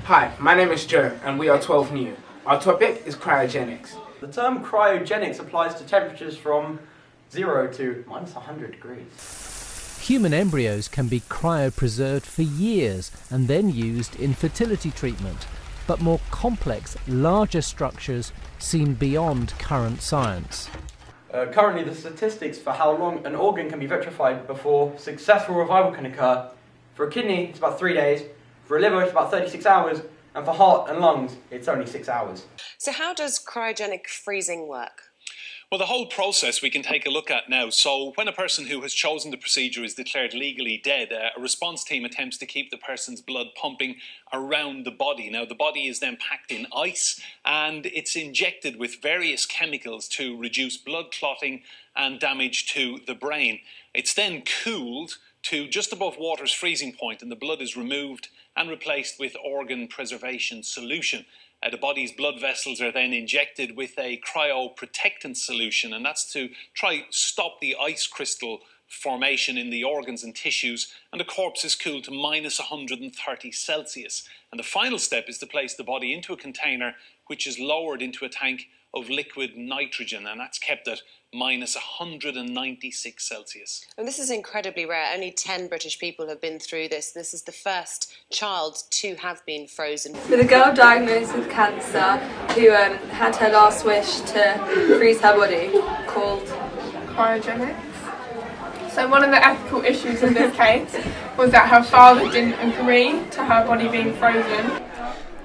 Hi, my name is Joe and we are 12 New. Our topic is cryogenics. The term cryogenics applies to temperatures from 0 to minus 100 degrees. Human embryos can be cryopreserved for years and then used in fertility treatment, but more complex, larger structures seem beyond current science. Currently, the statistics for how long an organ can be vitrified before successful revival can occur. For a kidney, it's about 3 days. For a liver, it's about 36 hours. And for heart and lungs, it's only 6 hours. So how does cryogenic freezing work? Well, the whole process we can take a look at now. So when a person who has chosen the procedure is declared legally dead, a response team attempts to keep the person's blood pumping around the body. Now, the body is then packed in ice and it's injected with various chemicals to reduce blood clotting and damage to the brain. It's then cooled to just above water's freezing point, and the blood is removed and replaced with organ preservation solution. The body's blood vessels are then injected with a cryoprotectant solution, and that's to try stop the ice crystal formation in the organs and tissues, and the corpse is cooled to minus 130 Celsius. And the final step is to place the body into a container which is lowered into a tank of liquid nitrogen, and that's kept at minus 196 Celsius. And this is incredibly rare. Only 10 British people have been through this. This is the first child to have been frozen. For the girl diagnosed with cancer who had her last wish to freeze her body, called cryogenics. So one of the ethical issues in this case was that her father didn't agree to her body being frozen.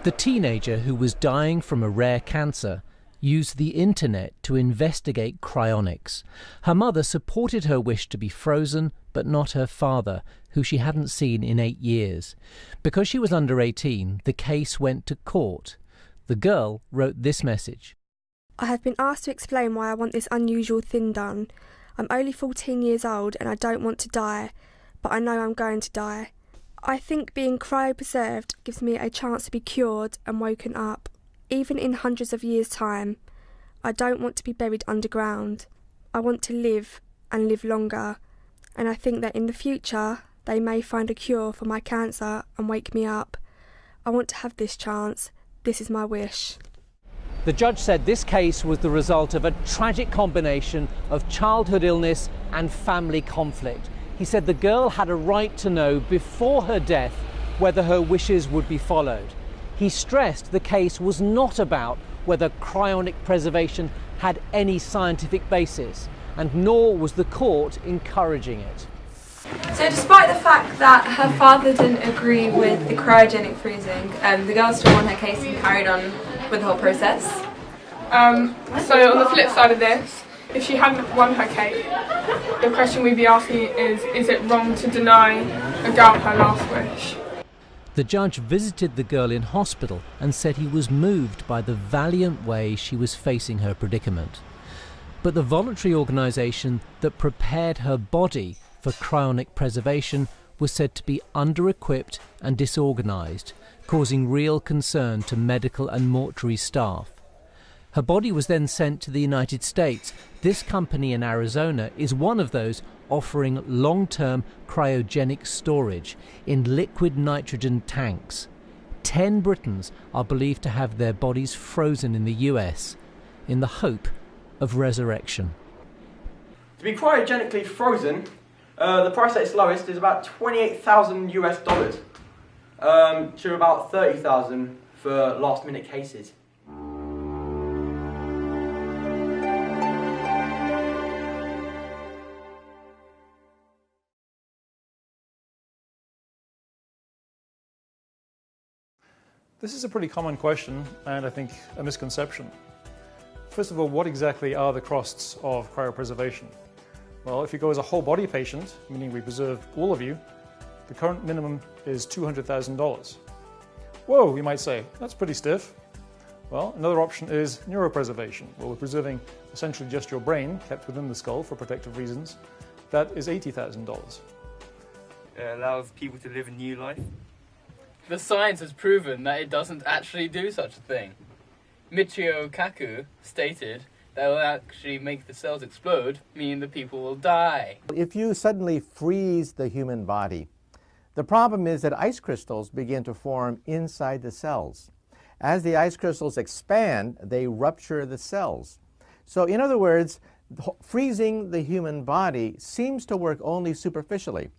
The teenager who was dying from a rare cancer used the internet to investigate cryonics. Her mother supported her wish to be frozen, but not her father, who she hadn't seen in 8 years. Because she was under 18, the case went to court. The girl wrote this message. I have been asked to explain why I want this unusual thing done. I'm only 14 years old and I don't want to die, but I know I'm going to die. I think being cryopreserved gives me a chance to be cured and woken up. Even in hundreds of years' time, I don't want to be buried underground. I want to live and live longer. And I think that in the future, they may find a cure for my cancer and wake me up. I want to have this chance. This is my wish. The judge said this case was the result of a tragic combination of childhood illness and family conflict. He said the girl had a right to know before her death whether her wishes would be followed. He stressed the case was not about whether cryonic preservation had any scientific basis, and nor was the court encouraging it. So despite the fact that her father didn't agree with the cryogenic freezing, the girl still won her case and carried on with the whole process. So on the flip side of this, if she hadn't won her case, the question we'd be asking is it wrong to deny a girl her last wish? The judge visited the girl in hospital and said he was moved by the valiant way she was facing her predicament. But the voluntary organisation that prepared her body for cryonic preservation was said to be under-equipped and disorganised, causing real concern to medical and mortuary staff. Her body was then sent to the United States. This company in Arizona is one of those offering long-term cryogenic storage in liquid nitrogen tanks. 10 Britons are believed to have their bodies frozen in the US in the hope of resurrection. To be cryogenically frozen, the price at its lowest is about $28,000 US, to about $30,000 for last-minute cases. This is a pretty common question, and I think a misconception. First of all, what exactly are the costs of cryopreservation? Well, if you go as a whole body patient, meaning we preserve all of you, the current minimum is $200,000. Whoa, you might say, that's pretty stiff. Well, another option is neuropreservation, where we're preserving essentially just your brain, kept within the skull for protective reasons. That is $80,000. It allows people to live a new life. The science has proven that it doesn't actually do such a thing. Michio Kaku stated that it will actually make the cells explode, meaning the people will die. If you suddenly freeze the human body, The problem is that ice crystals begin to form inside the cells. As the ice crystals expand, they rupture the cells. So in other words, freezing the human body seems to work only superficially.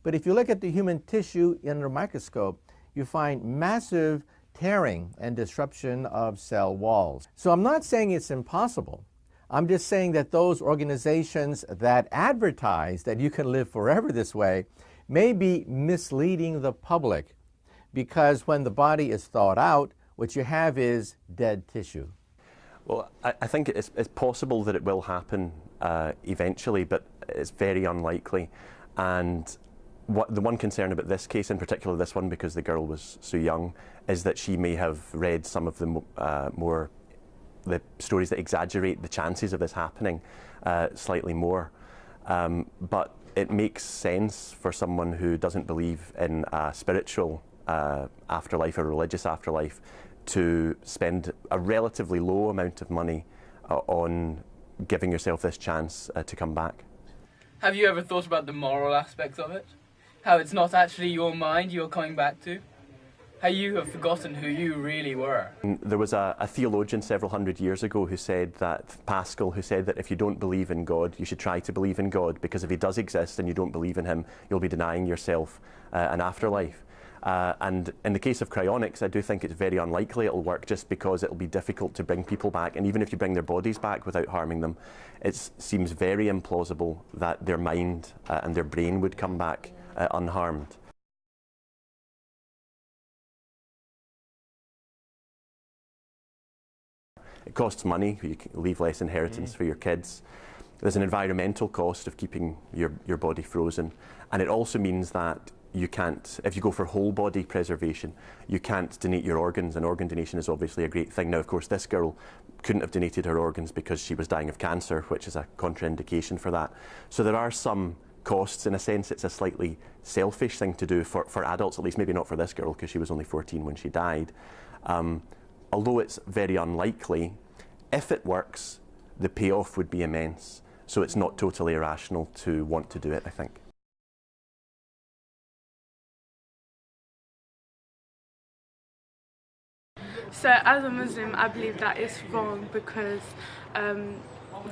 But if you look at the human tissue under a microscope, you find massive tearing and disruption of cell walls. So I'm not saying it's impossible. I'm just saying that those organizations that advertise that you can live forever this way may be misleading the public, because when the body is thawed out, what you have is dead tissue. Well, I think it's possible that it will happen eventually, but it's very unlikely. And the one concern about this case, in particular this one, because the girl was so young, is that she may have read some of the stories that exaggerate the chances of this happening slightly more. But it makes sense for someone who doesn't believe in a spiritual afterlife or religious afterlife to spend a relatively low amount of money on giving yourself this chance to come back. Have you ever thought about the moral aspects of it? How it's not actually your mind you're coming back to? How you have forgotten who you really were? There was a theologian several hundred years ago who said that, Pascal, who said that if you don't believe in God, you should try to believe in God, because if he does exist and you don't believe in him, you'll be denying yourself an afterlife. And in the case of cryonics, I do think it's very unlikely it'll work, just because it'll be difficult to bring people back. And even if you bring their bodies back without harming them, it seems very implausible that their mind and their brain would come back unharmed. It costs money. You can leave less inheritance for your kids. There's an environmental cost of keeping your body frozen. And it also means that you can't, if you go for whole body preservation, you can't donate your organs, and organ donation is obviously a great thing. Now, of course, this girl couldn't have donated her organs because she was dying of cancer, which is a contraindication for that. So there are some costs. In a sense, it's a slightly selfish thing to do for adults, at least, maybe not for this girl, because she was only 14 when she died. Although it's very unlikely, if it works, the payoff would be immense. So it's not totally irrational to want to do it, I think. So as a Muslim, I believe that it's wrong, because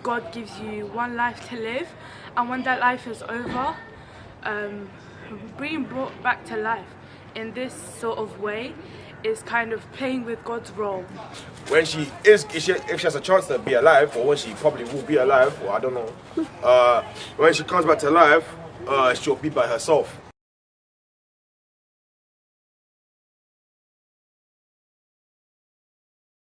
God gives you one life to live, and when that life is over, being brought back to life in this sort of way is kind of playing with God's role. When if she has a chance to be alive, or when she probably will be alive, or I don't know, when she comes back to life, she'll be by herself.